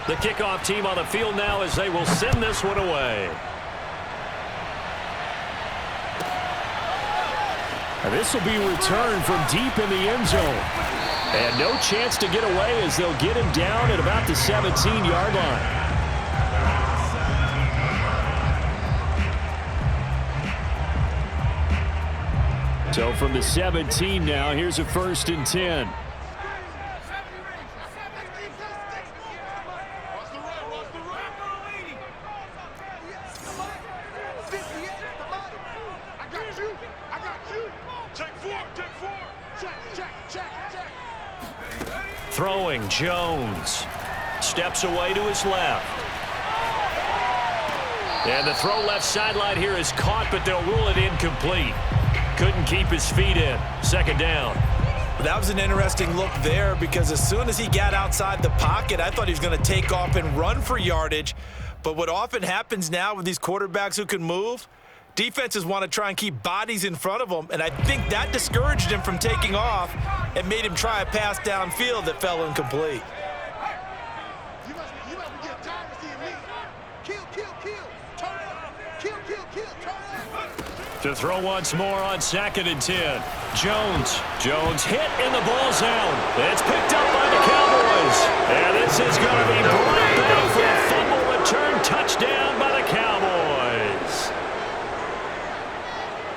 The kickoff team on the field now as they will send this one away. And this will be returned from deep in the end zone. And no chance to get away as they'll get him down at about the 17-yard line. So from the 17 now, here's a 1st and 10. Throwing, Jones. Steps away to his left. And the throw left sideline here is caught, but they'll rule it incomplete. Couldn't keep his feet in. 2nd down. That was an interesting look there because as soon as he got outside the pocket, I thought he was going to take off and run for yardage. But what often happens now with these quarterbacks who can move, defenses want to try and keep bodies in front of them, and I think that discouraged him from taking off and made him try a pass downfield that fell incomplete. To throw once more on 2nd and 10. Jones hit in the ball zone. It's picked up by the Cowboys. And this is going to be brought back for a fumble return touchdown by the Cowboys.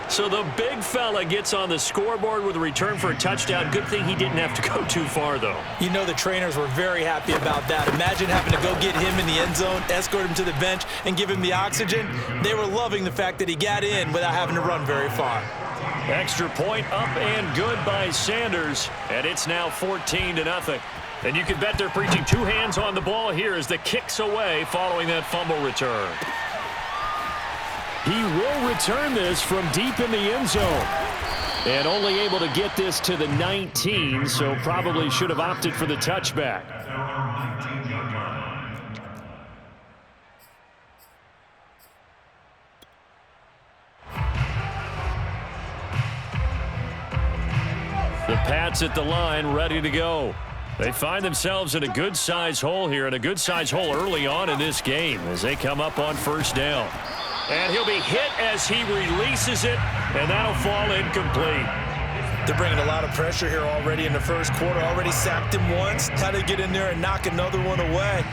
So the big fella gets on the scoreboard with a return for a touchdown. Good thing he didn't have to go too far, though. You know the trainers were very happy about that. Imagine having to go get him in the end zone, escort him to the bench, and give him the oxygen. They were loving the fact that he got in without having to run very far. Extra point up and good by Sanders. And it's now 14-0. And you can bet they're preaching 2 hands on the ball here as the kick's away following that fumble return. He will return this from deep in the end zone. And only able to get this to the 19, so probably should have opted for the touchback. The Pats at the line, ready to go. They find themselves in a good-sized hole here, and a good-sized hole early on in this game as they come up on 1st down. And he'll be hit as he releases it, and that'll fall incomplete. They're bringing a lot of pressure here already in the 1st quarter. Already sacked him once. How to get in there and knock another one away.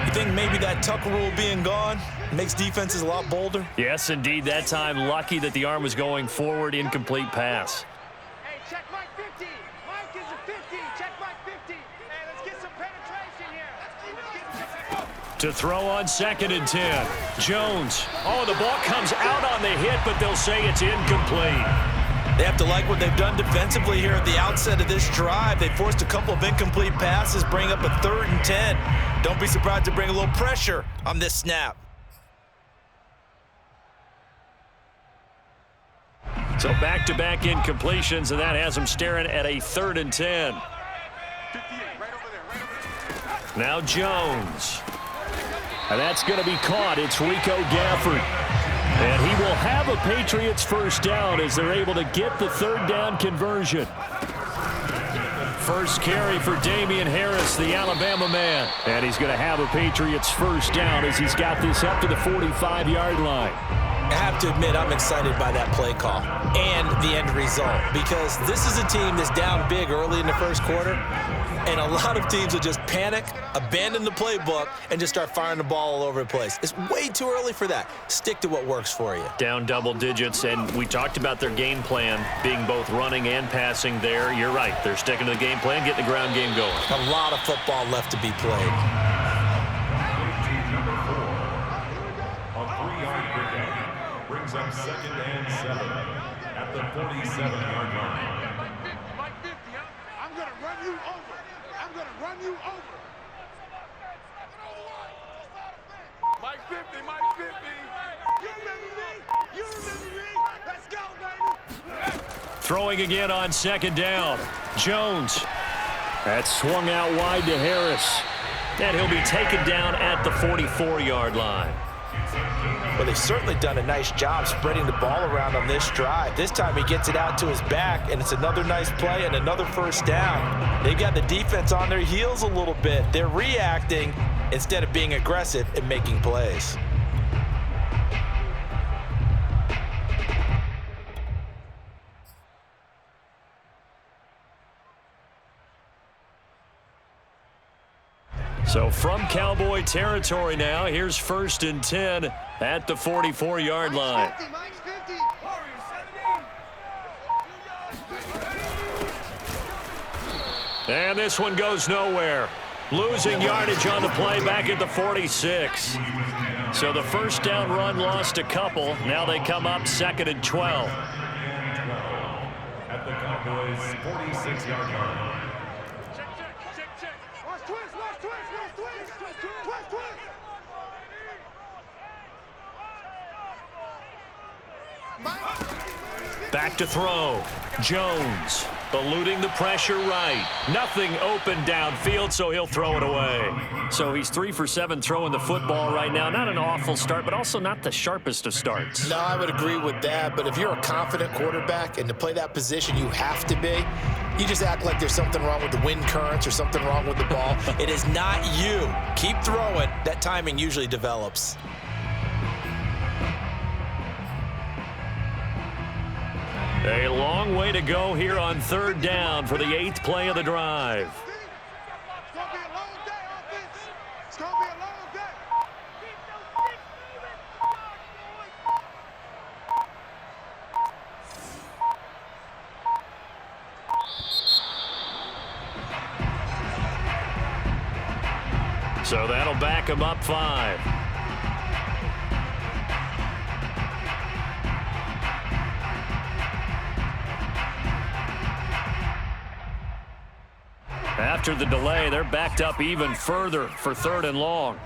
You think maybe that Tucker rule being gone makes defenses a lot bolder? Yes, indeed. That time, lucky that the arm was going forward. Incomplete pass. Hey, check Mike 50. Mike is a 50. Check Mike 50. Hey, let's get some penetration here. To throw on 2nd and 10. Jones. Oh, the ball comes out on the hit, but they'll say it's incomplete. They have to like what they've done defensively here at the outset of this drive. They forced a couple of incomplete passes, bring up a 3rd and 10. Don't be surprised to bring a little pressure on this snap. So back-to-back incompletions, and that has them staring at a 3rd and 10. Now Jones. And that's going to be caught. It's Rico Gafford. And he will have a Patriots 1st down as they're able to get the 3rd down conversion. First carry for Damian Harris, the Alabama man. And he's going to have a Patriots 1st down as he's got this up to the 45-yard line. I have to admit, I'm excited by that play call and the end result because this is a team that's down big early in the 1st quarter, and a lot of teams will just panic, abandon the playbook, and just start firing the ball all over the place. It's way too early for that. Stick to what works for you. Down double digits, and we talked about their game plan being both running and passing there. You're right. They're sticking to the game plan, getting the ground game going. A lot of football left to be played. Up 2nd and 7 at the 47-yard line. Mike 50, I'm going to run you over. I'm going to run you over. Mike 50, Mike 50. You remember me? You remember me? Let's go, baby. Throwing again on 2nd down. Jones. That's swung out wide to Harris. And he'll be taken down at the 44-yard line. Well, they've certainly done a nice job spreading the ball around on this drive. This time he gets it out to his back, and it's another nice play and another first down. They got the defense on their heels a little bit. They're reacting instead of being aggressive and making plays. So from Cowboy territory now, here's 1st and 10 at the 44-yard line. And this one goes nowhere. Losing yardage on the play back at the 46. So the first down run lost a couple. Now they come up 2nd and 12. At the Cowboys' 46-yard line. Back to throw. Jones eluding the pressure right. Nothing open downfield, so he'll throw it away. So he's 3 for 7 throwing the football right now. Not an awful start, but also not the sharpest of starts. No, I would agree with that. But if you're a confident quarterback and to play that position, you have to be. You just act like there's something wrong with the wind currents or something wrong with the ball. It is not you. Keep throwing. That timing usually develops. A long way to go here on 3rd down for the 8th play of the drive. It's going to be a long day, offense. It's going to be a long day. So that'll back him up 5. After the delay, they're backed up even further for 3rd and long.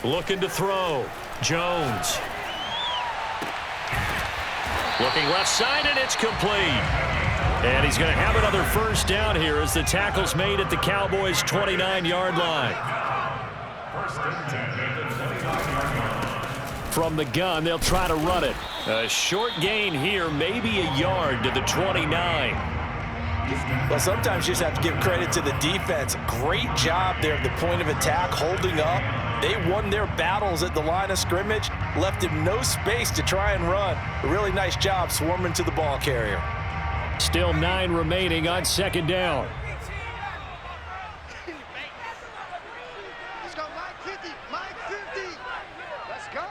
Looking to throw. Jones. Looking left side, and it's complete. And he's going to have another first down here as the tackle's made at the Cowboys' 29-yard line. From the gun, they'll try to run it. A short gain here, maybe a yard to the 29. Well, sometimes you just have to give credit to the defense. Great job there at the point of attack, holding up. They won their battles at the line of scrimmage, left him no space to try and run. A really nice job swarming to the ball carrier. Still 9 remaining on 2nd down. Let's go, Mike 50, Mike 50. Let's go.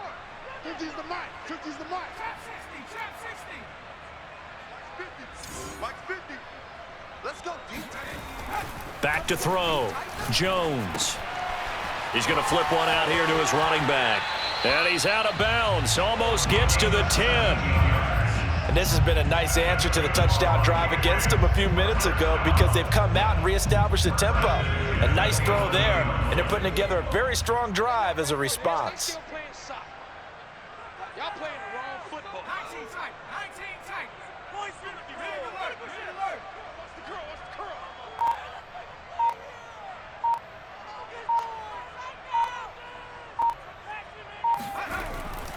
50's the Mike, 50's the Mike. Trap 60, trap 60. Mike 50. Let's go, D. Back to throw. Jones. He's going to flip one out here to his running back. And he's out of bounds. Almost gets to the 10. And this has been a nice answer to the touchdown drive against them a few minutes ago because they've come out and reestablished the tempo. A nice throw there, and they're putting together a very strong drive as a response. Y'all playing the wrong football. 19 tight. Boys, ready to work. What's the curl?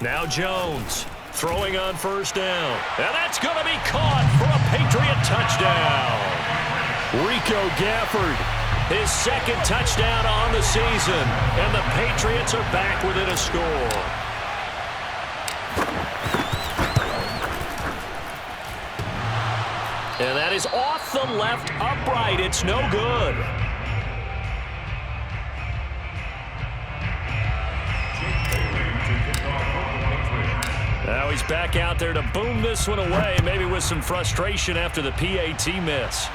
Now Jones throwing on first down. And that's going to be caught for a Patriot touchdown. Rico Gafford, his 2nd touchdown on the season. And the Patriots are back within a score. And that is off the left upright. It's no good. Now he's back out there to boom this one away, maybe with some frustration after the PAT miss.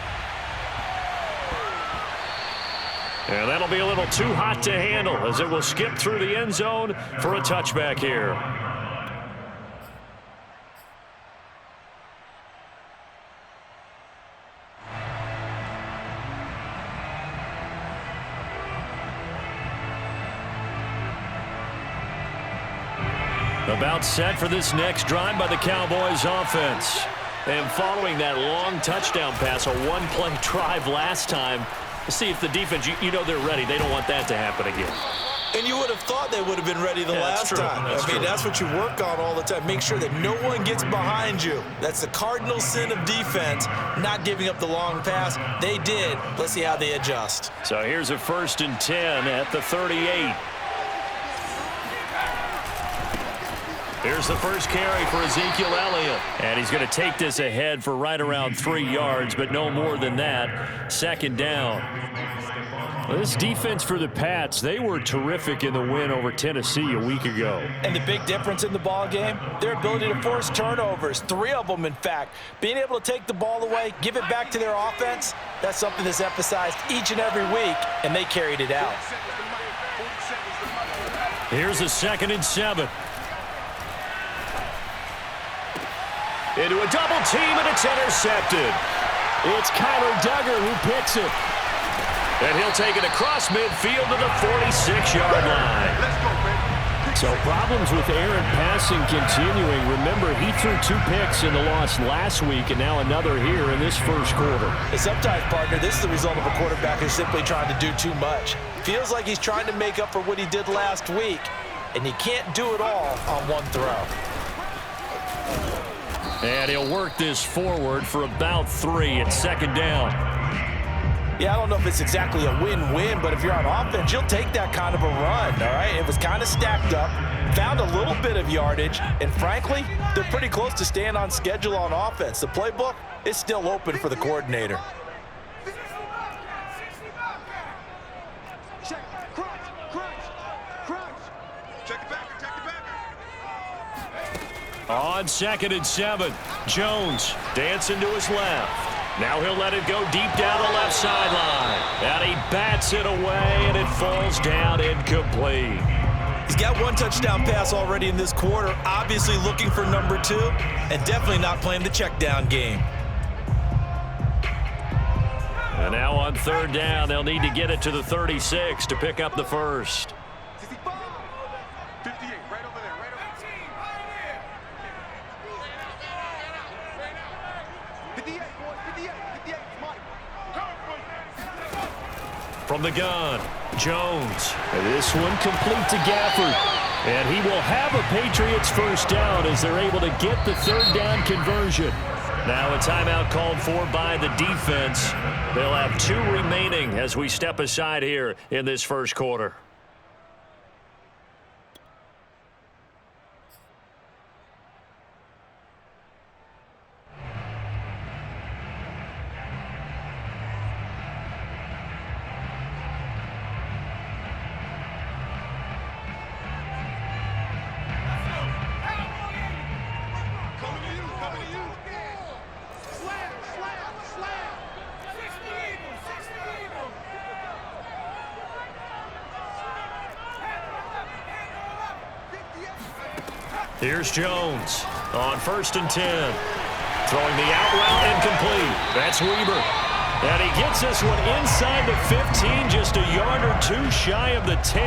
And that'll be a little too hot to handle as it will skip through the end zone for a touchback here. About set for this next drive by the Cowboys offense. And following that long touchdown pass, a one-play drive last time, see if the defense, you know they're ready. They don't want that to happen again. And you would have thought they would have been ready the last time. That's what you work on all the time. Make sure that no one gets behind you. That's the cardinal sin of defense, not giving up the long pass. They did. Let's see how they adjust. So here's a 1st and 10 at the 38. Here's the first carry for Ezekiel Elliott. And he's going to take this ahead for right around 3 yards, but no more than that. 2nd down. Well, this defense for the Pats, they were terrific in the win over Tennessee a week ago. And the big difference in the ball game, their ability to force turnovers, 3 of them in fact. Being able to take the ball away, give it back to their offense, that's something that's emphasized each and every week, and they carried it out. Here's a 2nd and 7. Into a double team, and it's intercepted. It's Kyler Duggar who picks it. And he'll take it across midfield to the 46-yard line. Let's go, baby. So problems with Aaron passing continuing. Remember, he threw 2 picks in the loss last week, and now another here in this first quarter. And sometimes, partner, this is the result of a quarterback who's simply trying to do too much. Feels like he's trying to make up for what he did last week, and he can't do it all on one throw. And he'll work this forward for about 3 at 2nd down. Yeah, I don't know if it's exactly a win-win, but if you're on offense, you'll take that kind of a run, all right? It was kind of stacked up, found a little bit of yardage, and frankly, they're pretty close to staying on schedule on offense. The playbook is still open for the coordinator. Check, crunch, crunch, crunch. Check it back, check it back. On 2nd and 7, Jones dancing to his left. Now he'll let it go deep down the left sideline. And he bats it away, and it falls down incomplete. He's got 1 touchdown pass already in this quarter, obviously looking for number 2, and definitely not playing the check down game. And now on 3rd down, they'll need to get it to the 36 to pick up the first. 65, 58, right over there, right over there. 58, boys, 58, 58, Mike. From the gun, Jones. And this one complete to Gafford. And he will have a Patriots first down as they're able to get the 3rd down conversion. Now a timeout called for by the defense. They'll have 2 remaining as we step aside here in this first quarter. Here's Jones on 1st and 10. Throwing the out route incomplete. That's Weber. And he gets this one inside the 15, just a yard or 2 shy of the 10.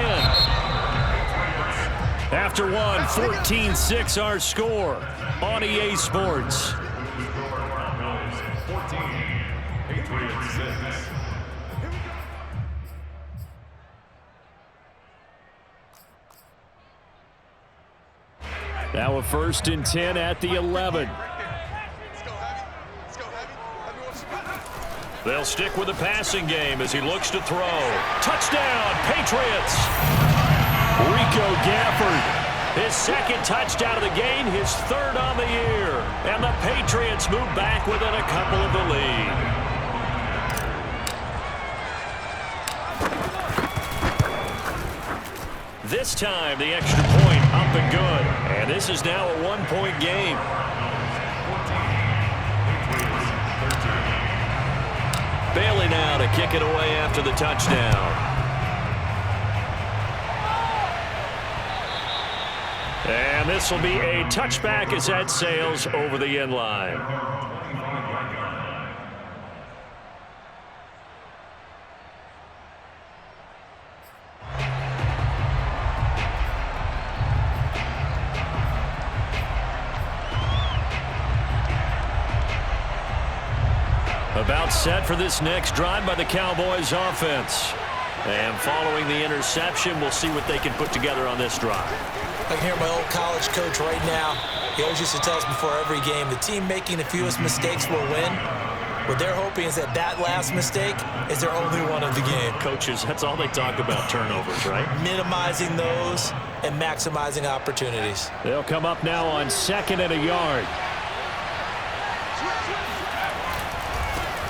After one, 14-6 our score on EA Sports. 14, Patriots 6. Now a 1st and 10 at the 11. They'll stick with the passing game as he looks to throw. Touchdown, Patriots! Rico Gafford, his 2nd touchdown of the game, his 3rd on the year. And the Patriots move back within a couple of the lead. This time, the extra point up and good. And this is now a 1-point game. 14, Bailey now to kick it away after the touchdown. And this will be a touchback as that sails over the end line. About set for this next drive by the Cowboys offense. And following the interception, we'll see what they can put together on this drive. I can hear my old college coach right now. He always used to tell us before every game, the team making the fewest mistakes will win. What they're hoping is that last mistake is their only one of the game. Coaches, that's all they talk about, turnovers, right? Minimizing those and maximizing opportunities. They'll come up now on 2nd and a yard.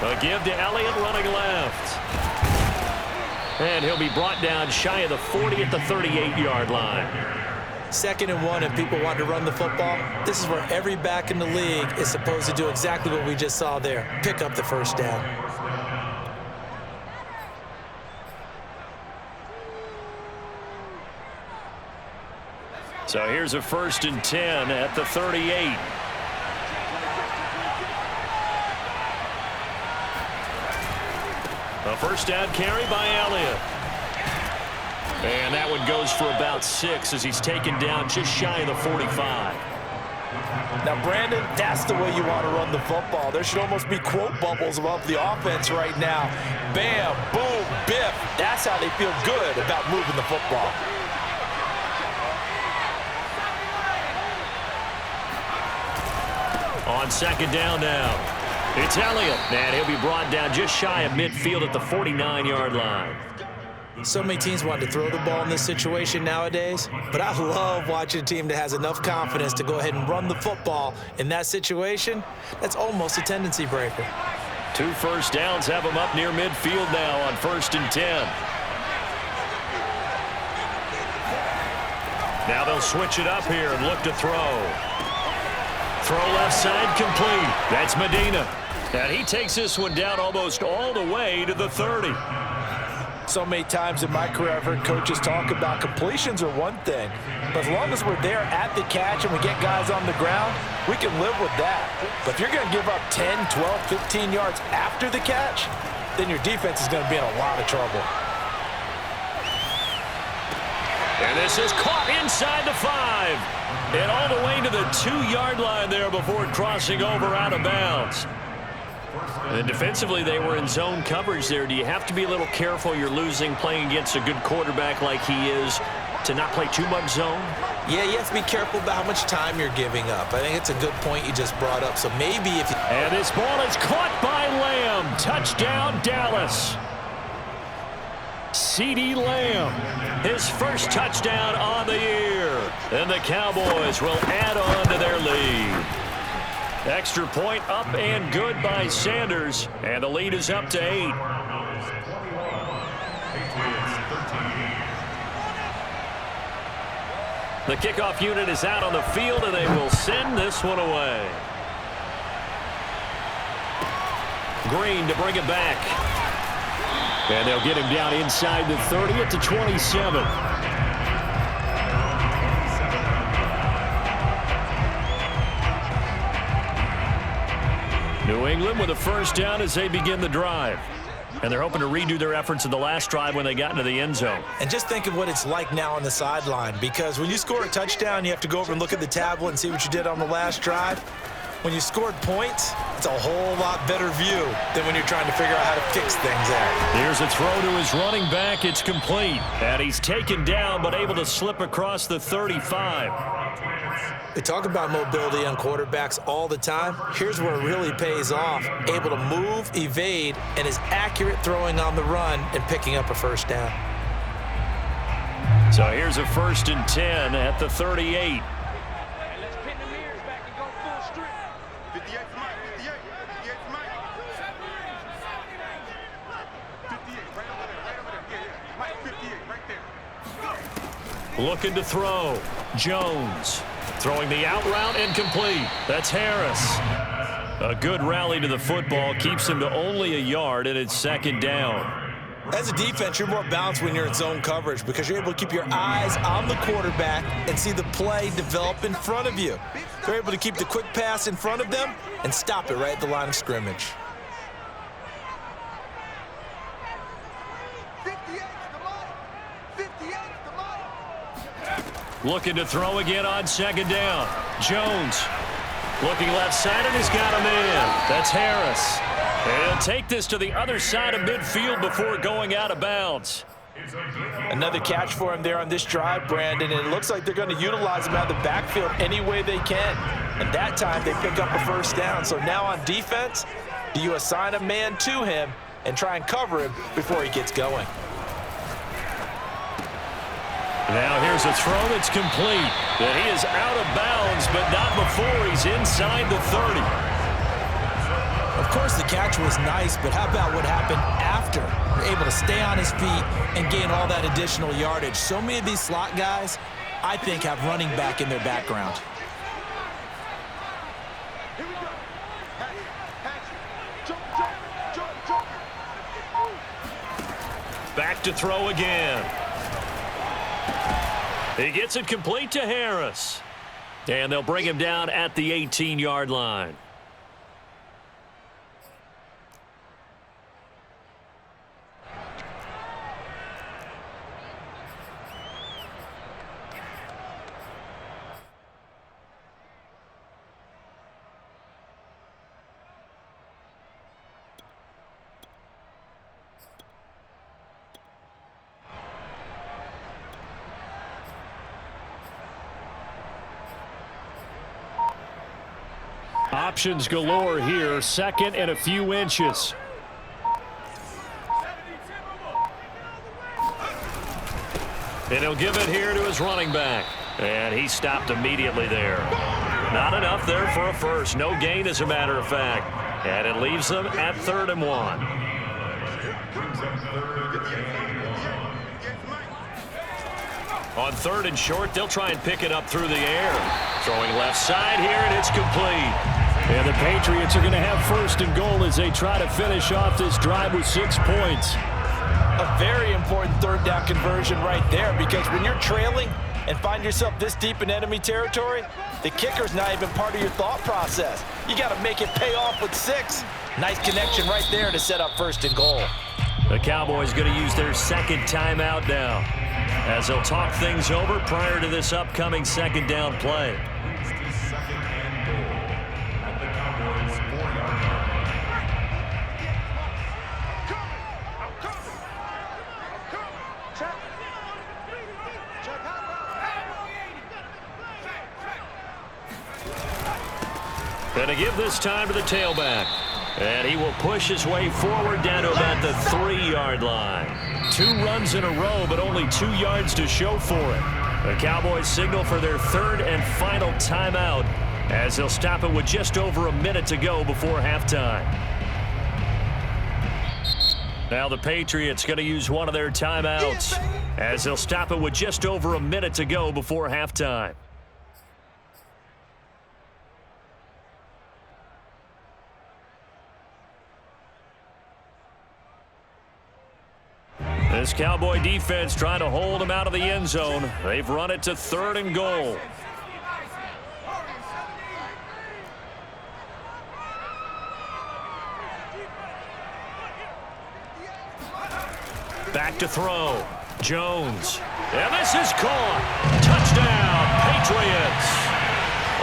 A give to Elliott running left. And he'll be brought down shy of the 40 at the 38-yard line. 2nd and 1, and people want to run the football. This is where every back in the league is supposed to do exactly what we just saw there. Pick up the first down. So here's a 1st and 10 at the 38. A first down carry by Elliott. And that one goes for about 6 as he's taken down just shy of the 45. Now, Brandon, that's the way you want to run the football. There should almost be quote bubbles above the offense right now. Bam, boom, biff. That's how they feel good about moving the football. On 2nd down now, it's Elliott, and he'll be brought down just shy of midfield at the 49-yard line. So many teams want to throw the ball in this situation nowadays, but I love watching a team that has enough confidence to go ahead and run the football in that situation. That's almost a tendency breaker. 2 first downs have them up near midfield now on 1st and 10. Now they'll switch it up here and look to throw. Throw left side complete. That's Medina. And he takes this one down almost all the way to the 30. So many times in my career I've heard coaches talk about completions are one thing, but as long as we're there at the catch and we get guys on the ground, we can live with that. But if you're going to give up 10, 12, 15 yards after the catch, then your defense is going to be in a lot of trouble. And this is caught inside the 5. And all the way to the 2-yard line there before crossing over out of bounds. And defensively, they were in zone coverage there. Do you have to be a little careful? You're losing playing against a good quarterback like he is to not play too much zone? Yeah, you have to be careful about how much time you're giving up. I think it's a good point you just brought up. So maybe if you... And this ball is caught by Lamb. Touchdown, Dallas. CeeDee Lamb, his first touchdown on the year. And the Cowboys will add on to their lead. Extra point up and good by Sanders, and the lead is up to 8. The kickoff unit is out on the field, and they will send this one away. Green to bring it back. And they'll get him down inside the 30 at the 27. New England with a first down as they begin the drive. And they're hoping to redo their efforts in the last drive when they got into the end zone. And just think of what it's like now on the sideline, because when you score a touchdown, you have to go over and look at the tablet and see what you did on the last drive. When you scored points, it's a whole lot better view than when you're trying to figure out how to fix things out. Here's a throw to his running back. It's complete. And he's taken down but able to slip across the 35. We talk about mobility on quarterbacks all the time. Here's where it really pays off. Able to move, evade, and is accurate throwing on the run and picking up a first down. So here's a 1st and 10 at the 38. Let's pin the mirrors back and go full strip. 58 for Mike, 58 for Mike. 58, right over there. Yeah. Mike, 58, right there. Looking to throw. Jones throwing the out route incomplete. That's Harris. A good rally to the football keeps him to only a yard, and it's 2nd down. As a defense, you're more balanced when you're in zone coverage because you're able to keep your eyes on the quarterback and see the play develop in front of you. They're able to keep the quick pass in front of them and stop it right at the line of scrimmage. 58 to Mike. 58 to Mike. Looking to throw again on 2nd down. Jones looking left side, and he's got him in. That's Harris. And he'll take this to the other side of midfield before going out of bounds. Another catch for him there on this drive, Brandon, and it looks like they're going to utilize him out of the backfield any way they can. And that time they pick up a first down. So now on defense, do you assign a man to him and try and cover him before he gets going? Now here's a throw that's complete. And he is out of bounds, but not before he's inside the 30. Of course, the catch was nice, but how about what happened after? You're able to stay on his feet and gain all that additional yardage. So many of these slot guys, I think, have running back in their background. Here we go. Hatch. Jump. Back to throw again. He gets it complete to Harris. And they'll bring him down at the 18-yard line. Options galore here. Second and a few inches. And he'll give it here to his running back. And he stopped immediately there. Not enough there for a first. No gain, as a matter of fact. And it leaves them at 3rd and 1. On 3rd and short, they'll try and pick it up through the air. Throwing left side here, and it's complete. And the Patriots are going to have 1st and goal as they try to finish off this drive with 6 points. A very important 3rd down conversion right there, because when you're trailing and find yourself this deep in enemy territory, the kicker's not even part of your thought process. You got to make it pay off with 6. Nice connection right there to set up 1st and goal. The Cowboys going to use their 2nd timeout now, as they'll talk things over prior to this upcoming 2nd down play. Going to give this time to the tailback. And he will push his way forward down to about the 3-yard line. 2 runs in a row, but only 2 yards to show for it. The Cowboys signal for their 3rd and final timeout, as they'll stop it with just over a minute to go before halftime. Now the Patriots going to use one of their timeouts, as they'll stop it with just over a minute to go before halftime. This Cowboy defense trying to hold them out of the end zone. They've run it to 3rd and goal. Back to throw. Jones. And this is caught. Touchdown, Patriots.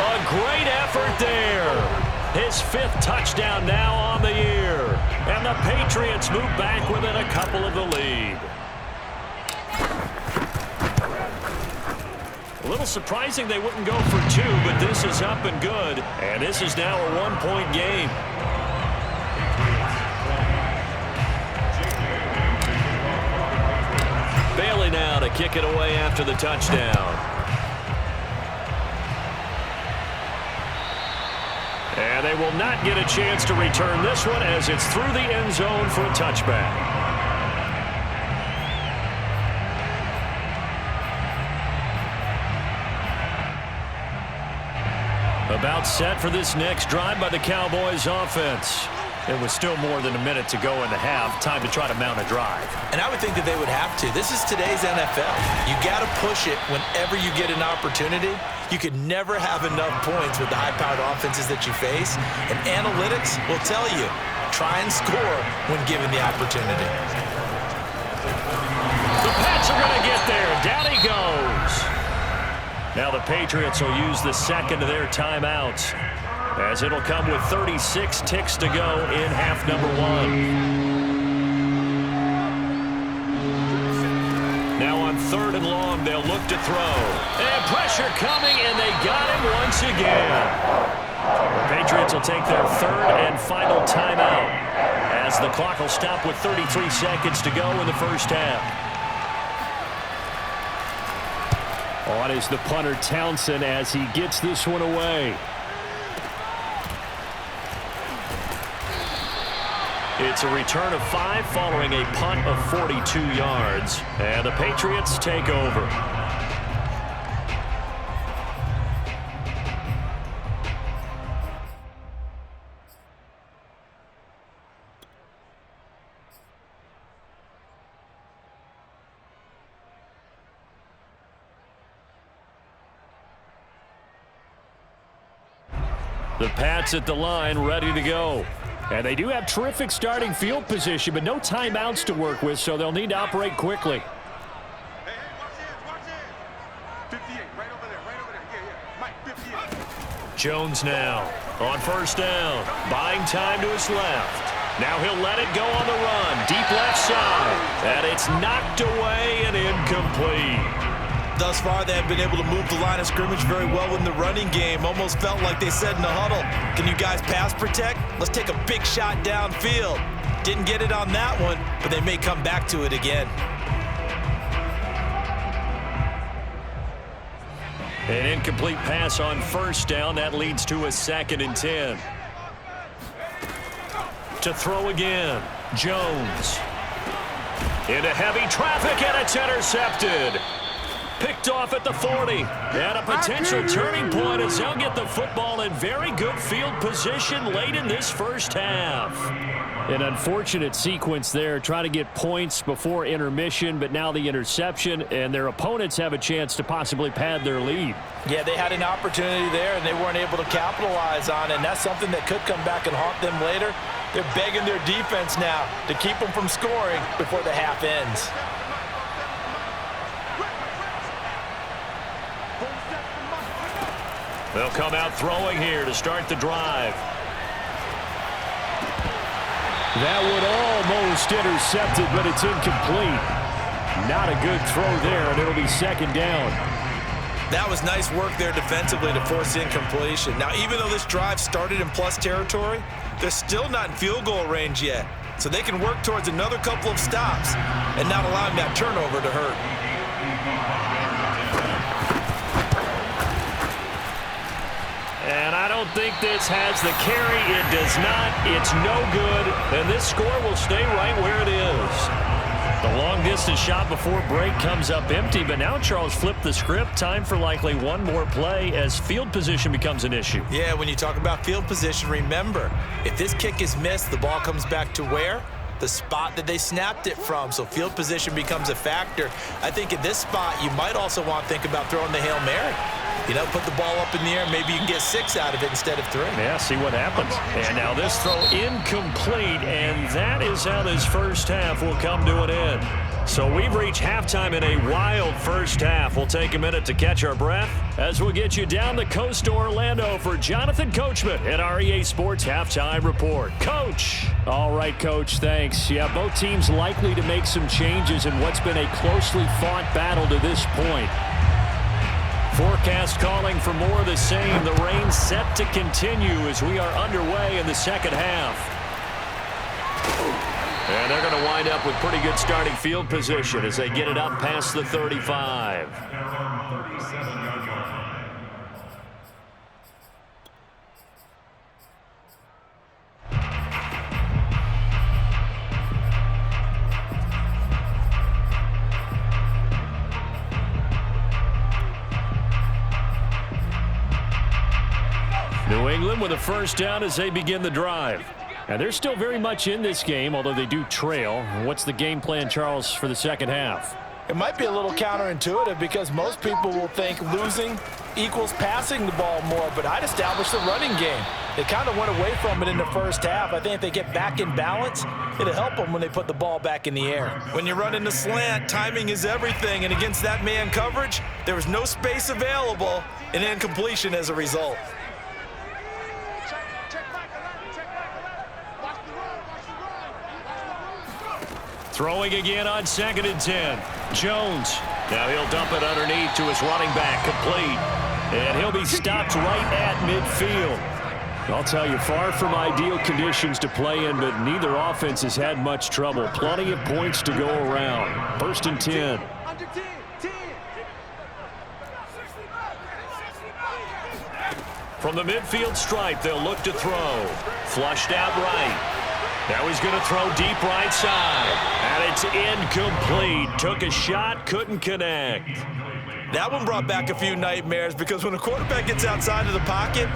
A great effort there. His 5th touchdown now on the year. And the Patriots move back within a couple of the lead. A little surprising they wouldn't go for 2, but this is up and good. And this is now a 1-point game. Bailey now to kick it away after the touchdown. And they will not get a chance to return this one, as it's through the end zone for a touchback. About set for this next drive by the Cowboys offense. It was still more than a minute to go in the half. Time to try to mount a drive. And I would think that they would have to. This is today's NFL. You got to push it whenever you get an opportunity. You could never have enough points with the high-powered offenses that you face. And analytics will tell you, try and score when given the opportunity. The Pats are going to get there. Down he goes. Now the Patriots will use the 2nd of their timeouts. as it'll come with 36 ticks to go in half number one. Now on 3rd and long, they'll look to throw. And pressure coming, and they got him once again. The Patriots will take their 3rd and final timeout as the clock will stop with 33 seconds to go in the first half. On is the punter Townsend as he gets this one away. It's a return of 5 following a punt of 42 yards. And the Patriots take over. The Pats at the line, ready to go. And they do have terrific starting field position, but no timeouts to work with, so they'll need to operate quickly. Hey, watch it. 58, right over there. Yeah. Mike, 58. Jones now on 1st down, buying time to his left. Now he'll let it go on the run, deep left side, and it's knocked away and incomplete. Thus far, they have been able to move the line of scrimmage very well in the running game. Almost felt like they said in the huddle, can you guys pass protect? Let's take a big shot downfield. Didn't get it on that one, but they may come back to it again. An incomplete pass on 1st down. That leads to a 2nd and 10. To throw again, Jones. Into heavy traffic, and it's intercepted. Picked off at the 40. And a potential turning point as they'll get the football in very good field position late in this first half. An unfortunate sequence there, trying to get points before intermission, but now the interception, and their opponents have a chance to possibly pad their lead. Yeah, they had an opportunity there, and they weren't able to capitalize on it, and that's something that could come back and haunt them later. They're begging their defense now to keep them from scoring before the half ends. They'll come out throwing here to start the drive. That would almost intercepted, but it's incomplete. Not a good throw there, and it'll be 2nd down. That was nice work there defensively to force incompletion. Now, even though this drive started in plus territory, they're still not in field goal range yet. So they can work towards another couple of stops and not allowing that turnover to hurt. And I don't think this has the carry. It does not. It's no good. And this score will stay right where it is. The long-distance shot before break comes up empty, but now Charles flipped the script. Time for likely one more play as field position becomes an issue. Yeah, when you talk about field position, remember, if this kick is missed, the ball comes back to where? The spot that they snapped it from. So field position becomes a factor. I think in this spot, you might also want to think about throwing the Hail Mary. You know, put the ball up in the air. Maybe you can get 6 out of it instead of 3. Yeah, see what happens. And now this throw incomplete, and that is how this first half will come to an end. So we've reached halftime in a wild first half. We'll take a minute to catch our breath as we'll get you down the coast to Orlando for Jonathan Coachman at our EA Sports Halftime Report. Coach. All right, Coach, thanks. Yeah, both teams likely to make some changes in what's been a closely fought battle to this point. Forecast calling for more of the same. The rain set to continue as we are underway in the second half. And they're going to wind up with pretty good starting field position as they get it up past the 35. New England with a first down as they begin the drive. And they're still very much in this game, although they do trail. What's the game plan, Charles, for the second half? It might be a little counterintuitive because most people will think losing equals passing the ball more, but I'd establish the running game. They kind of went away from it in the first half. I think if they get back in balance, it'll help them when they put the ball back in the air. When you're running the slant, timing is everything, and against that man coverage, there was no space available and incompletion as a result. Throwing again on 2nd and 10. Jones. Now he'll dump it underneath to his running back, complete. And he'll be stopped right at midfield. I'll tell you, far from ideal conditions to play in, but neither offense has had much trouble. Plenty of points to go around. 1st and 10. From the midfield stripe, they'll look to throw. Flushed out right. Now he's going to throw deep right side. And it's incomplete. Took a shot, couldn't connect. That one brought back a few nightmares because when a quarterback gets outside of the pocket,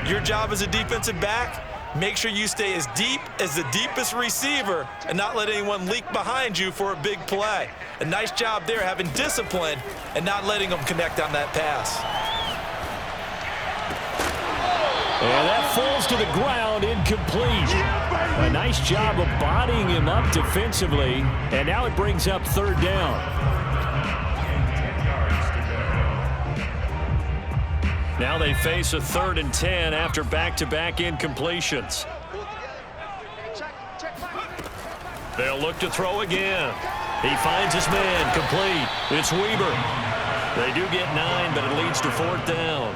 your job as a defensive back, make sure you stay as deep as the deepest receiver and not let anyone leak behind you for a big play. A nice job there having discipline and not letting them connect on that pass. And that falls to the ground, incomplete. A nice job of bodying him up defensively, and now it brings up 3rd down. Now they face a 3rd and 10 after back-to-back incompletions. They'll look to throw again. He finds his man, complete. It's Weber. They do get 9, but it leads to 4th down.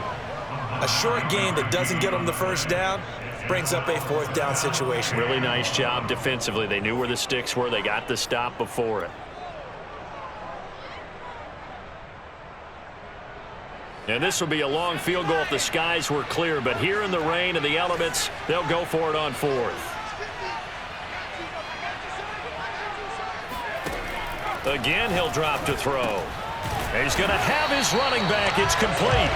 A short gain that doesn't get them the 1st down brings up a 4th down situation. Really nice job defensively. They knew where the sticks were. They got the stop before it. And this will be a long field goal if the skies were clear, but here in the rain and the elements, they'll go for it on 4th. Again, he'll drop to throw. And he's going to have his running back. It's complete.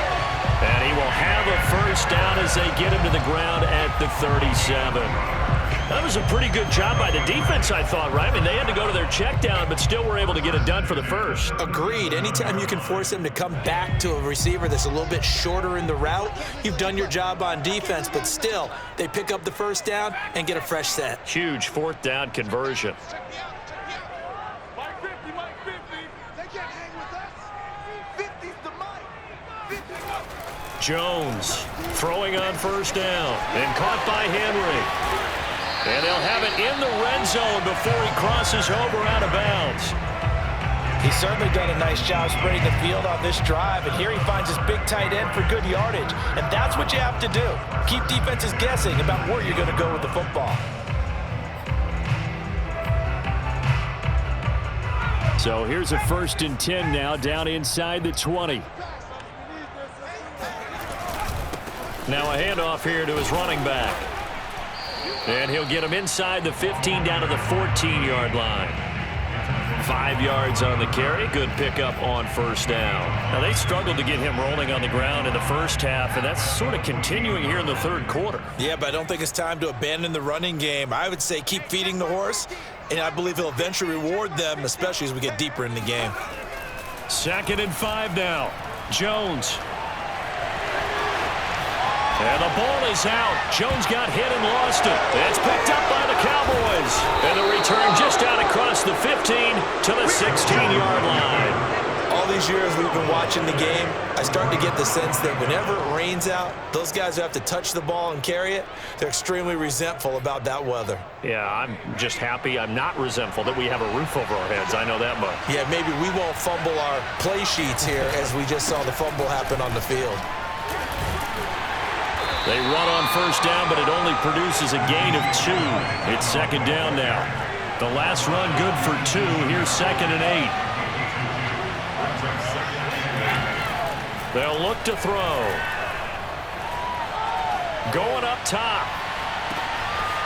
And he will have a 1st down as they get him to the ground at the 37. That was a pretty good job by the defense, I thought, right? I mean, they had to go to their check down, but still were able to get it done for the 1st. Agreed. Anytime you can force them to come back to a receiver that's a little bit shorter in the route, you've done your job on defense, but still, they pick up the 1st down and get a fresh set. Huge 4th down conversion. Jones throwing on 1st down and caught by Henry. And they'll have it in the red zone before he crosses over out of bounds. He's certainly done a nice job spreading the field on this drive, and here he finds his big tight end for good yardage. And that's what you have to do. Keep defenses guessing about where you're going to go with the football. So here's a 1st and 10 now down inside the 20. Now a handoff here to his running back. And he'll get him inside the 15 down to the 14-yard line. 5 yards on the carry. Good pickup on 1st down. Now they struggled to get him rolling on the ground in the 1st half, and that's sort of continuing here in the 3rd quarter. Yeah, but I don't think it's time to abandon the running game. I would say keep feeding the horse, and I believe he'll eventually reward them, especially as we get deeper in the game. 2nd and 5 now. Jones. And the ball is out. Jones got hit and lost it. It's picked up by the Cowboys. And the return just out across the 15 to the 16-yard line. All these years we've been watching the game, I start to get the sense that whenever it rains out, those guys who have to touch the ball and carry it, they're extremely resentful about that weather. Yeah, I'm just happy I'm not resentful that we have a roof over our heads. I know that much. Yeah, maybe we won't fumble our play sheets here as we just saw the fumble happen on the field. They run on 1st down, but it only produces a gain of 2. It's 2nd down now. The last run good for 2. Here's 2nd and 8. They'll look to throw. Going up top.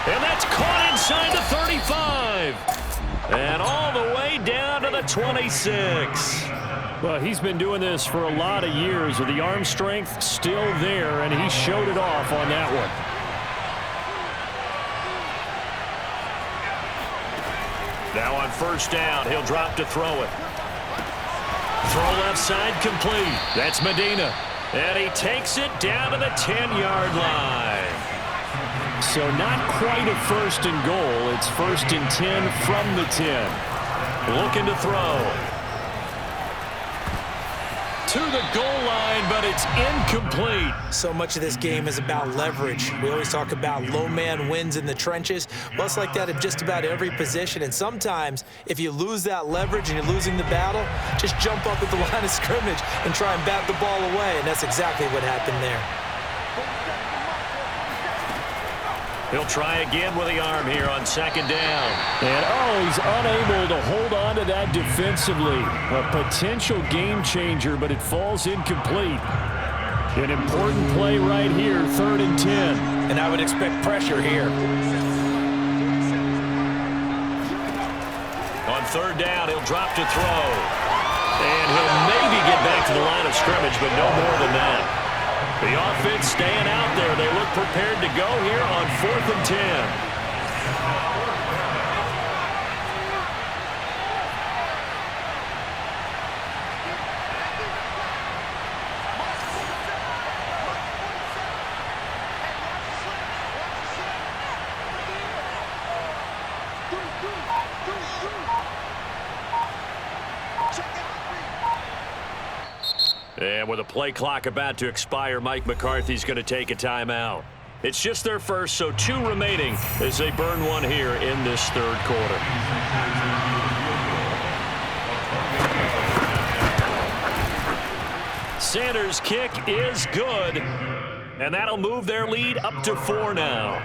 And that's caught inside the 35. And all the way down to the 26. Well, he's been doing this for a lot of years with the arm strength still there, and he showed it off on that one. Now on 1st down, he'll drop to throw it. Throw left side complete. That's Medina. And he takes it down to the 10-yard line. So not quite a 1st and goal. It's 1st and 10 from the 10. Looking to throw. to the goal line, but it's incomplete. So much of this game is about leverage. We always talk about low man wins in the trenches. Well, it's like that in just about every position. And sometimes, if you lose that leverage and you're losing the battle, just jump up at the line of scrimmage and try and bat the ball away. And that's exactly what happened there. He'll try again with the arm here on second down. And, he's unable to hold on to that defensively. A potential game changer, but it falls incomplete. An important play right here, 3rd and 10. And I would expect pressure here. On 3rd down, he'll drop to throw. And he'll maybe get back to the line of scrimmage, but no more than that. The offense staying out there. They look prepared to go here on 4th and 10. And with a play clock about to expire, Mike McCarthy's going to take a timeout. It's just their first, so 2 remaining as they burn one here in this 3rd quarter. Sanders' kick is good, and that'll move their lead up to 4 now.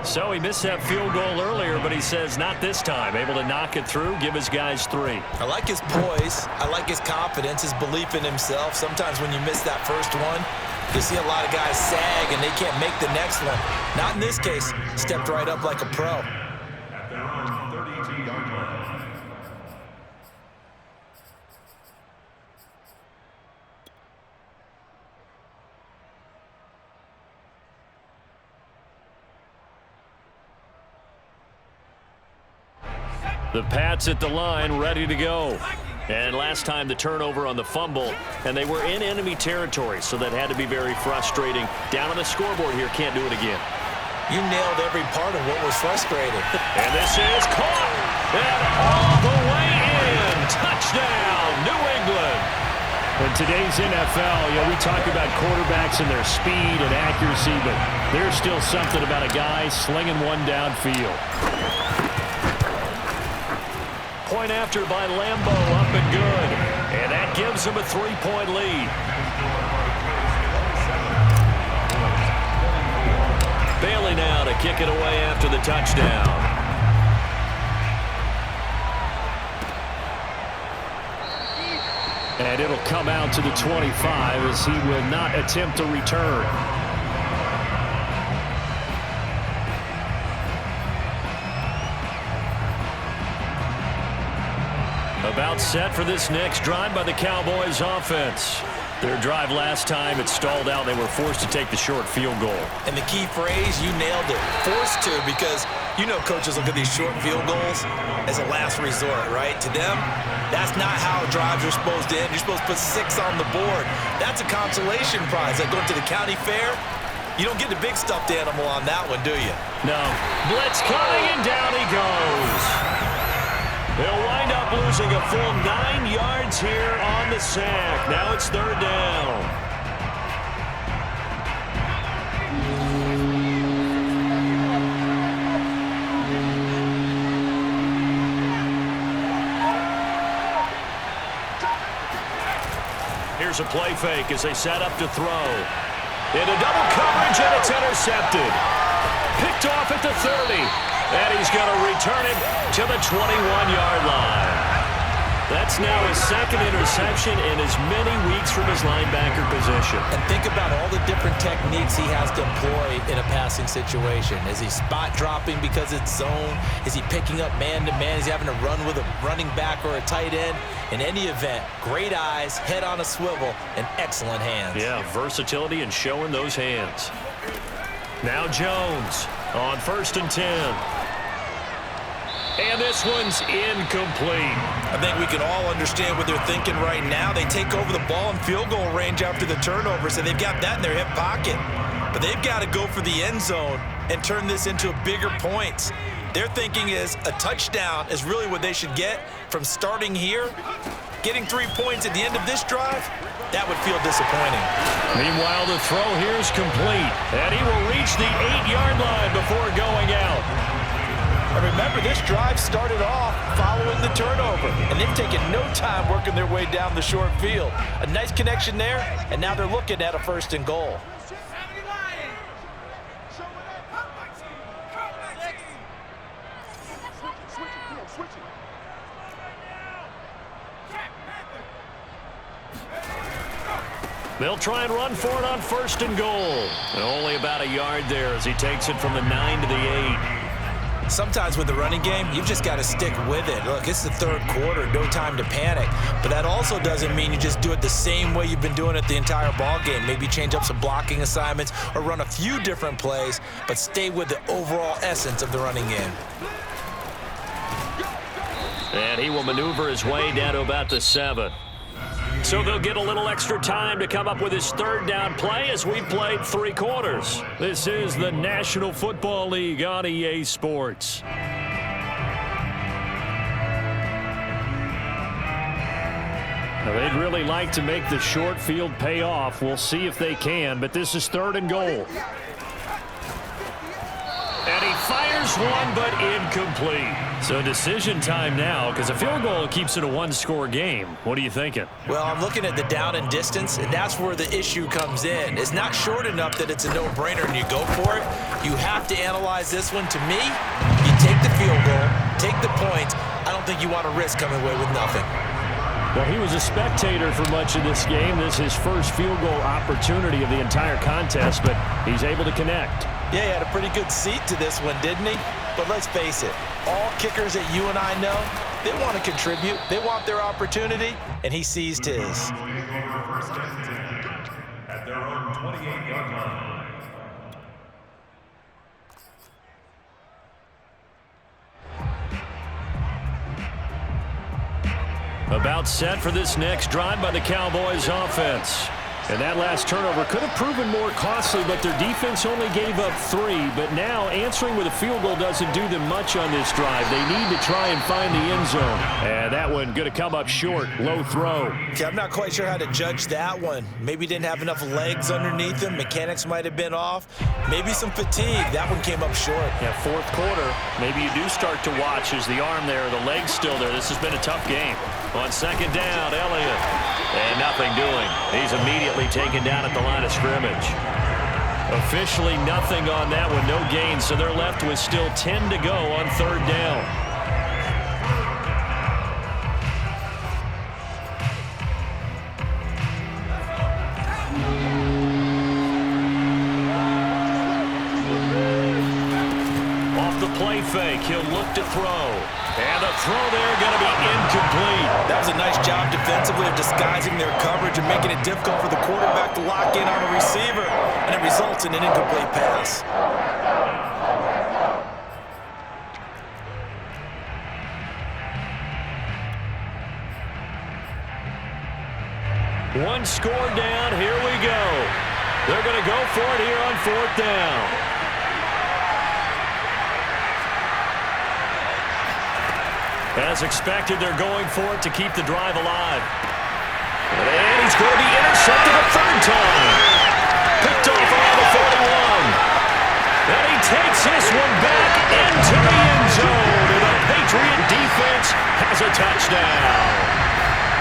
So he missed that field goal earlier, but he says not this time. Able to knock it through, give his guys 3. I like his poise. I like his confidence, his belief in himself. Sometimes when you miss that first one, you see a lot of guys sag and they can't make the next one. Not in this case. Stepped right up like a pro. At their own 32-yard line. The Pats at the line, ready to go. And last time the turnover on the fumble, and they were in enemy territory, so that had to be very frustrating. Down on the scoreboard here, can't do it again. You nailed every part of what was frustrating. And this is caught, and all the way in. Touchdown, New England. In today's NFL, we talk about quarterbacks and their speed and accuracy, but there's still something about a guy slinging one downfield. Point after by Lambeau, up and good. And that gives them a 3-point lead. Bailey now to kick it away after the touchdown. And it'll come out to the 25 as he will not attempt a return. About set for this next drive by the Cowboys offense. Their drive last time, it stalled out. They were forced to take the short field goal. And the key phrase, you nailed it. Forced to, because you know coaches look at these short field goals as a last resort, right? To them, that's not how drives are supposed to end. You're supposed to put 6 on the board. That's a consolation prize. Like going to the county fair, you don't get the big stuffed animal on that one, do you? No. Blitz coming, and down he goes. They'll wind up losing a full 9 yards here on the sack. Now it's 3rd down. Here's a play fake as they set up to throw. Into double coverage, and it's intercepted. Picked off at the 30. And he's going to return it to the 21-yard line. That's now his 2nd interception in as many weeks from his linebacker position. And think about all the different techniques he has to employ in a passing situation. Is he spot dropping because it's zone? Is he picking up man-to-man? Is he having to run with a running back or a tight end? In any event, great eyes, head on a swivel, and excellent hands. Yeah, versatility and showing those hands. Now Jones on 1st and 10. And this one's incomplete. I think we can all understand what they're thinking right now. They take over the ball in field goal range after the turnover, so they've got that in their hip pocket. But they've got to go for the end zone and turn this into bigger points. Their thinking is a touchdown is really what they should get from starting here Getting 3 points at the end of this drive, that would feel disappointing. Meanwhile, the throw here is complete, and he will reach the 8-yard line before going out. And remember, this drive started off following the turnover, and they've taken no time working their way down the short field. A nice connection there, and now they're looking at a 1st and goal. They'll try and run for it on 1st and goal. And only about a yard there as he takes it from the 9 to the 8. Sometimes with the running game, you've just got to stick with it. Look, it's the 3rd quarter, no time to panic. But that also doesn't mean you just do it the same way you've been doing it the entire ball game. Maybe change up some blocking assignments or run a few different plays, but stay with the overall essence of the running game. And he will maneuver his way down to about the 7. So they'll get a little extra time to come up with his 3rd down play as we played 3 quarters. This is the National Football League on EA Sports. Now, they'd really like to make the short field pay off. We'll see if they can, but this is 3rd and goal. And he fires one, but incomplete. So decision time now, because a field goal keeps it a 1-score game. What are you thinking? Well, I'm looking at the down and distance, and that's where the issue comes in. It's not short enough that it's a no-brainer and you go for it. You have to analyze this one. To me, you take the field goal, take the points. I don't think you want to risk coming away with nothing. Well, he was a spectator for much of this game. This is his first field goal opportunity of the entire contest, but he's able to connect. Yeah, he had a pretty good seat to this one, didn't he? But let's face it, all kickers that you and I know, they want to contribute. They want their opportunity, and he seized his. At their own 28-yard line. About set for this next drive by the Cowboys offense. And that last turnover could have proven more costly, but their defense only gave up 3. But now answering with a field goal doesn't do them much on this drive. They need to try and find the end zone. And that one going to come up short. Low throw. Okay, I'm not quite sure how to judge that one. Maybe didn't have enough legs underneath him. Mechanics might have been off. Maybe some fatigue. That one came up short. Yeah, 4th quarter. Maybe you do start to watch. Is the arm there, the leg's still there? This has been a tough game. On 2nd down, Elliott. And nothing doing. He's immediately taken down at the line of scrimmage. Officially nothing on that one, no gain, so they're left with still 10 to go on 3rd down. Off the play fake, he'll look to throw. And the throw there going to be incomplete. That was a nice job defensively of disguising their coverage and making it difficult for the quarterback to lock in on a receiver, and it results in an incomplete pass. One score down, here we go. They're going to go for it here on 4th down. As expected, they're going for it to keep the drive alive. And he's going to be intercepted a 3rd time. Picked off around the 41. And he takes this one back into the end zone. And the Patriot defense has a touchdown.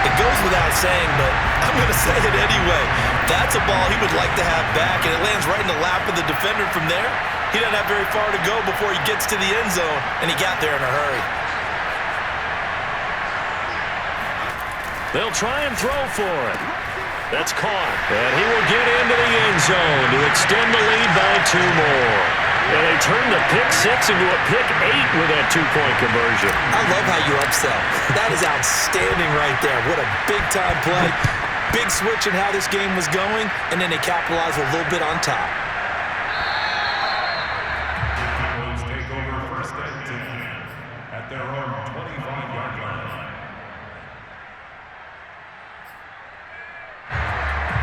It goes without saying, but I'm going to say it anyway. That's a ball he would like to have back, and it lands right in the lap of the defender from there. He doesn't have very far to go before he gets to the end zone, and he got there in a hurry. They'll try and throw for it. That's caught. And he will get into the end zone to extend the lead by 2 more. And they turn the pick 6 into a pick 8 with that 2-point conversion. I love how you upsell. That is outstanding right there. What a big-time play. Big switch in how this game was going, and then they capitalize a little bit on top. Cowboys take over 1st and 10 at their own 25-yard line.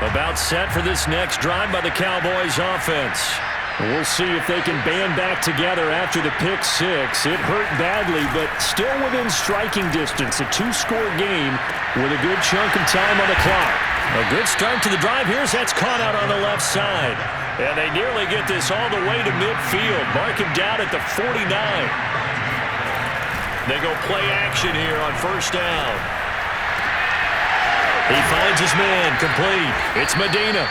About set for this next drive by the Cowboys offense. We'll see if they can band back together after the pick six. It hurt badly, but still within striking distance. A two-score game with a good chunk of time on the clock. A good start to the drive here as that's caught out on the left side. And they nearly get this all the way to midfield. Mark him down at the 49. They go play action here on first down. He finds his man, complete. It's Medina.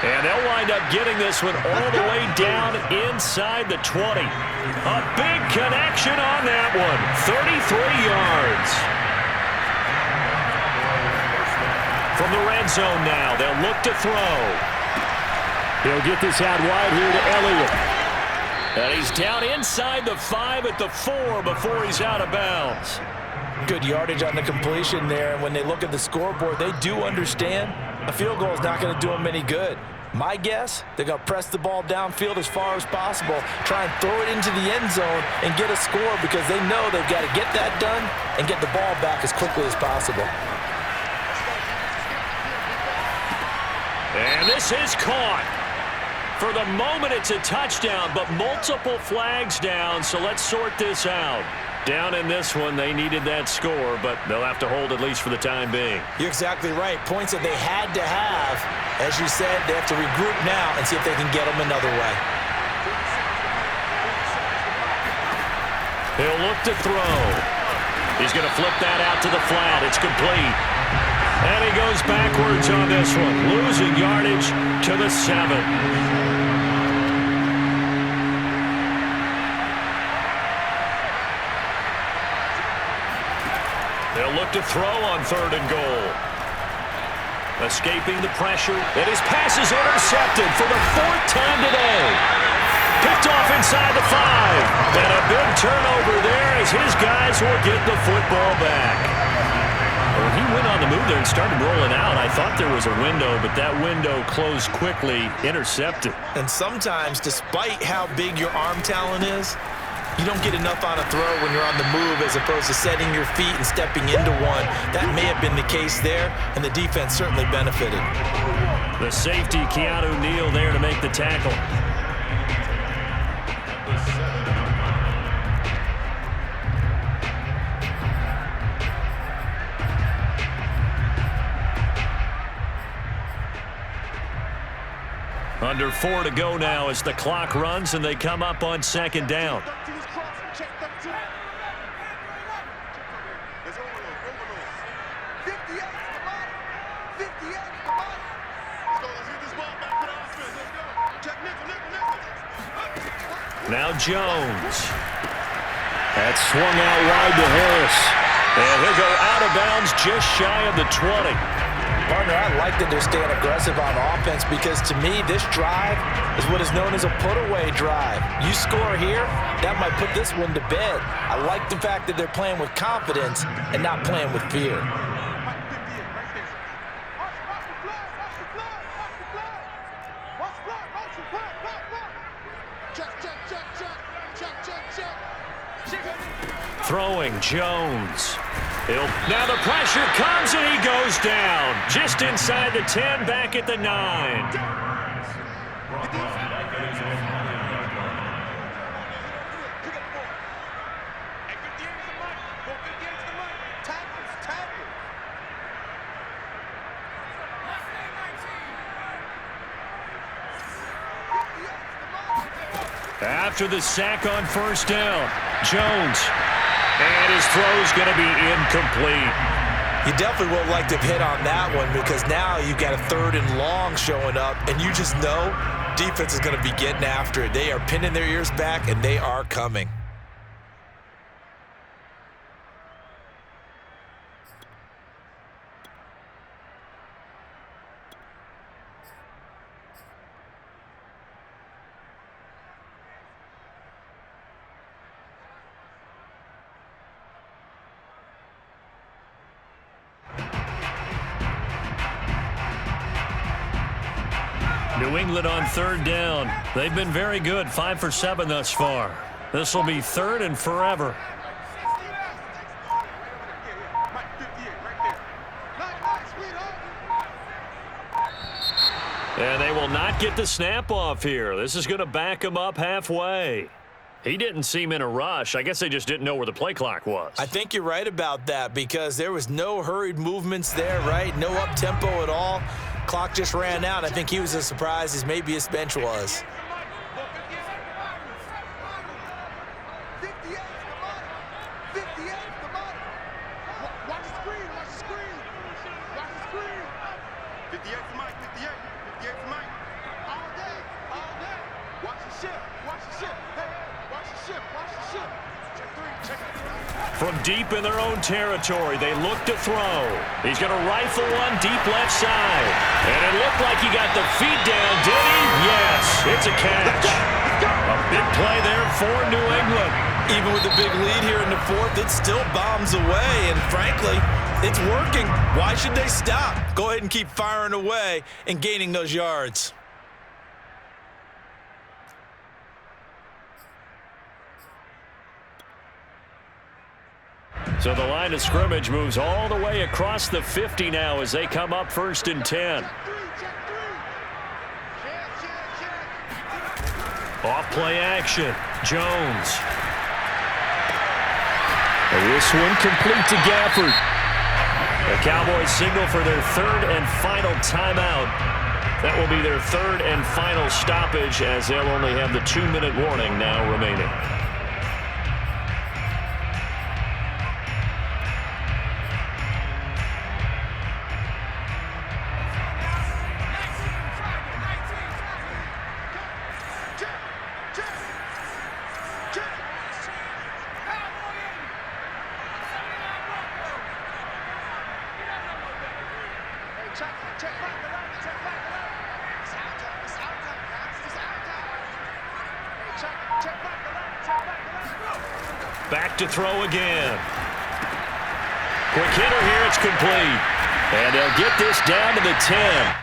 And they'll wind up getting this one all the way down inside the 20. A big connection on that one. 33 yards. From the red zone now, they'll look to throw. He'll get this out wide here to Elliott. And he's down inside the 5 at the 4 before he's out of bounds. Good yardage on the completion there. And when they look at the scoreboard, they do understand a field goal is not going to do them any good. My guess, they're going to press the ball downfield as far as possible, try and throw it into the end zone and get a score because they know they've got to get that done and get the ball back as quickly as possible. And this is caught. For the moment, it's a touchdown, but multiple flags down, so let's sort this out. Down in this one, they needed that score, but they'll have to hold at least for the time being. You're exactly right. Points that they had to have. As you said, they have to regroup now and see if they can get them another way. He'll look to throw. He's going to flip that out to the flat. It's complete. And he goes backwards on this one, losing yardage to the 7. They'll look to throw on 3rd and goal. Escaping the pressure, and his pass is intercepted for the 4th time today. Picked off inside the 5. And a big turnover there as his guys will get the football back. Well, he went on the move there and started rolling out. I thought there was a window, but that window closed quickly, intercepted. And sometimes, despite how big your arm talent is, you don't get enough on a throw when you're on the move as opposed to setting your feet and stepping into one. That may have been the case there, and the defense certainly benefited. The safety, Keanu Neal, there to make the tackle. Under 4 to go now as the clock runs and they come up on 2nd down. Now Jones. That's swung out wide to Harris. And he'll go out of bounds just shy of the 20. Partner, I like that they're staying aggressive on offense because to me, this drive is what is known as a put-away drive. You score here, that might put this one to bed. I like the fact that they're playing with confidence and not playing with fear. Throwing Jones. Now the pressure comes and he goes down. Just inside the 10, back at the 9. After the sack on first down, Jones. And his throw's going to be incomplete. You definitely would like to have hit on that one because now you've got a 3rd and long showing up, and you just know defense is going to be getting after it. They are pinning their ears back, and they are coming. New England on 3rd down. They've been very good, 5 for 7 thus far. This will be 3rd and forever. And they will not get the snap off here. This is going to back him up halfway. He didn't seem in a rush. I guess they just didn't know where the play clock was. I think you're right about that because there was no hurried movements there, right? No up-tempo at all. Clock just ran out. I think he was as surprised as maybe his bench was. From deep in their own territory, they look to throw. He's going to rifle one deep left side. And it looked like he got the feet down, did he? Yes, it's a catch. A big play there for New England. Even with a big lead here in the fourth, it still bombs away. And frankly, it's working. Why should they stop? Go ahead and keep firing away and gaining those yards. So the line of scrimmage moves all the way across the 50 now as they come up 1st and 10. Off play action. Jones. And this one complete to Gafford. The Cowboys signal for their 3rd and final timeout. That will be their 3rd and final stoppage as they'll only have the 2-minute warning now remaining. Back to throw again. Quick hitter here, it's complete. And they'll get this down to the 10.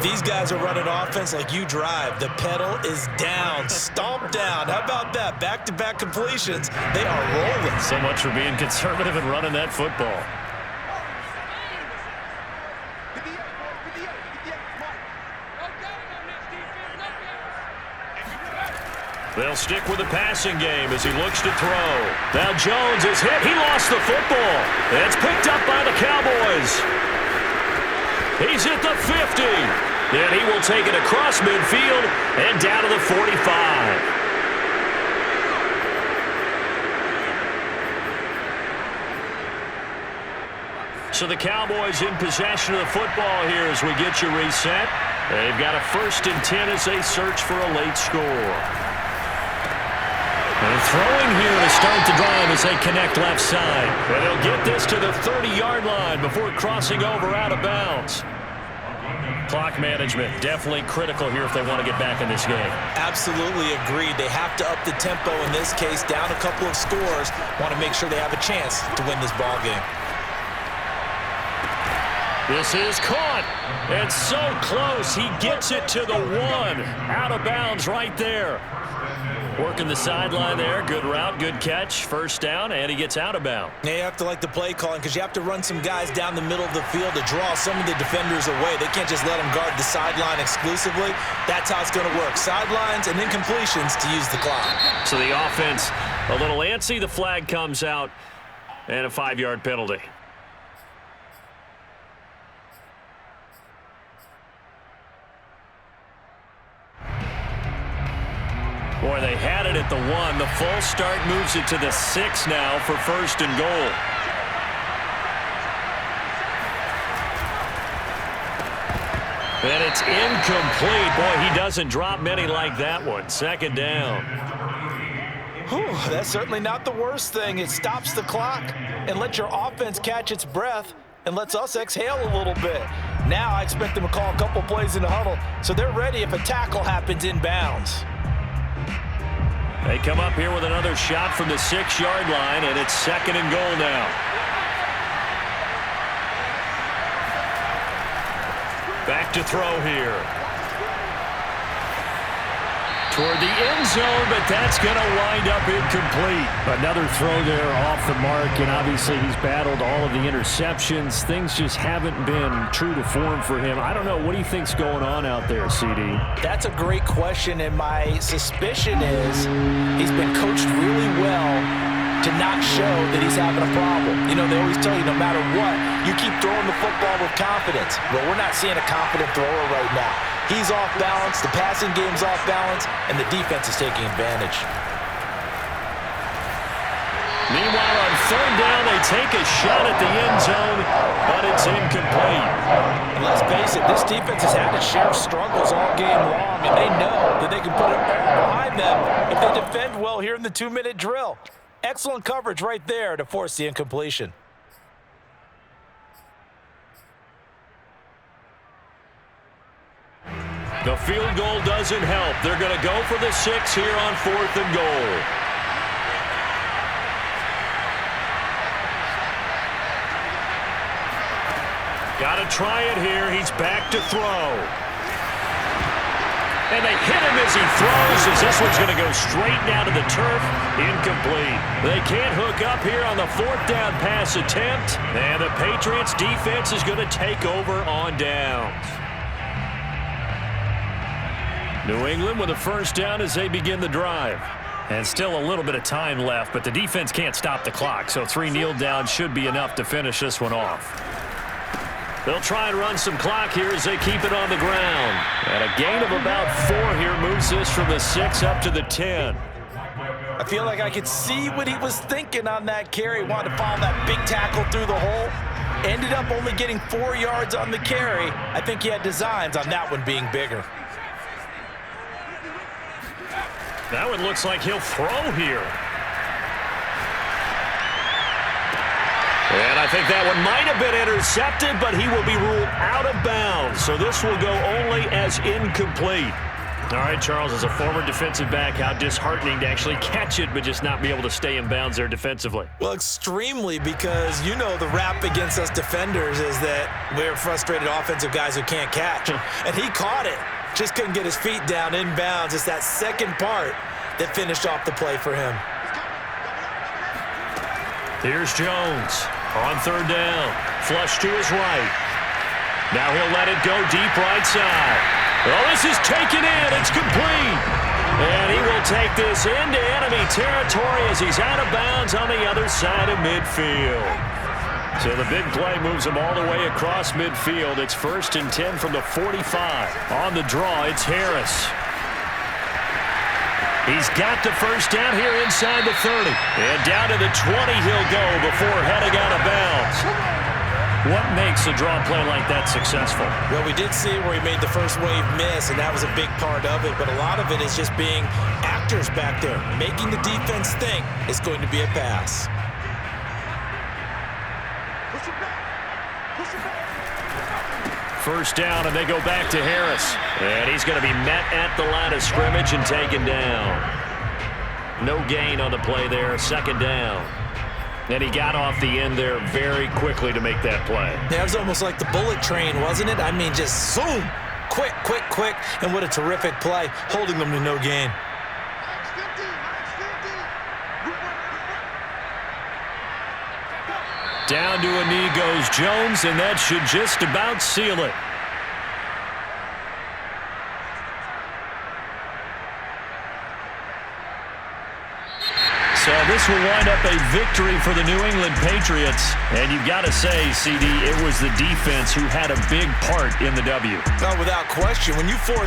These guys are running offense like you drive. The pedal is down, stomp down. How about that? Back-to-back completions. They are rolling. So much for being conservative and running that football. They'll stick with the passing game as he looks to throw. Now Jones is hit. He lost the football. It's picked up by the Cowboys. He's at the 50. And he will take it across midfield and down to the 45. So the Cowboys in possession of the football here as we get you reset. They've got a 1st and 10 as they search for a late score. And throwing here to start the drive as they connect left side. And they'll get this to the 30-yard line before crossing over out of bounds. Clock management definitely critical here if they want to get back in this game. Absolutely agreed. They have to up the tempo in this case, down a couple of scores. Want to make sure they have a chance to win this ball game. This is caught. And so close. He gets it to the 1. Out of bounds right there. Working the sideline there. Good route, good catch. 1st down, and he gets out of bounds. Yeah, you have to like the play calling because you have to run some guys down the middle of the field to draw some of the defenders away. They can't just let them guard the sideline exclusively. That's how it's going to work. Sidelines and then completions to use the clock. So the offense a little antsy. The flag comes out, and a 5-yard penalty. Boy, they had it at the 1. The full start moves it to the 6 now for 1st and goal. And it's incomplete. Boy, he doesn't drop many like that one. 2nd down. Whew, that's certainly not the worst thing. It stops the clock and lets your offense catch its breath and lets us exhale a little bit. Now I expect them to call a couple plays in the huddle so they're ready if a tackle happens inbounds. They come up here with another shot from the 6-yard line, and it's 2nd and goal now. Back to throw here. toward the end zone, but that's going to wind up incomplete. Another throw there off the mark, and obviously he's battled all of the interceptions. Things just haven't been true to form for him. I don't know. What do you think's going on out there, CD? That's a great question, and my suspicion is he's been coached really well to not show that he's having a problem. You know, they always tell you no matter what, you keep throwing the football with confidence. Well, we're not seeing a confident thrower right now. He's off balance, the passing game's off balance, and the defense is taking advantage. Meanwhile, on third down, they take a shot at the end zone, but it's incomplete. And let's face it, this defense has had its share of struggles all game long, and they know that they can put it all behind them if they defend well here in the 2-minute drill. Excellent coverage right there to force the incompletion. The field goal doesn't help. They're going to go for the 6 here on 4th and goal. Got to try it here. He's back to throw. And they hit him as he throws, as this one's going to go straight down to the turf. Incomplete. They can't hook up here on the 4th down pass attempt. And the Patriots defense is going to take over on downs. New England with a first down as they begin the drive. And still a little bit of time left, but the defense can't stop the clock, so 3 kneel downs should be enough to finish this one off. They'll try and run some clock here as they keep it on the ground. And a gain of about 4 here moves this from the 6 up to the 10. I feel like I could see what he was thinking on that carry. Wanted to follow that big tackle through the hole. Ended up only getting 4 yards on the carry. I think he had designs on that one being bigger. That one looks like he'll throw here. And I think that one might have been intercepted, but he will be ruled out of bounds. So this will go only as incomplete. All right, Charles, as a former defensive back, how disheartening to actually catch it, but just not be able to stay in bounds there defensively. Well, extremely, because you know the rap against us defenders is that we're frustrated offensive guys who can't catch. And he caught it. Just couldn't get his feet down in bounds. It's that second part that finished off the play for him. Here's Jones on third down. Flush to his right. Now he'll let it go deep right side. Oh, this is taken in. It's complete. And he will take this into enemy territory as he's out of bounds on the other side of midfield. So the big play moves him all the way across midfield. It's 1st and 10 from the 45. On the draw, it's Harris. He's got the first down here inside the 30. And down to the 20 he'll go before heading out of bounds. What makes a draw play like that successful? Well, we did see where he made the first wave miss, and that was a big part of it. But a lot of it is just being actors back there, making the defense think it's going to be a pass. First down, and they go back to Harris. And he's going to be met at the line of scrimmage and taken down. No gain on the play there, 2nd down. And he got off the end there very quickly to make that play. That was almost like the bullet train, wasn't it? I mean, just zoom. Quick, quick, quick. And what a terrific play, holding them to no gain. Down to a knee goes Jones, and that should just about seal it. So this will wind up a victory for the New England Patriots. And you've got to say, CD, it was the defense who had a big part in the W. No, without question. When you force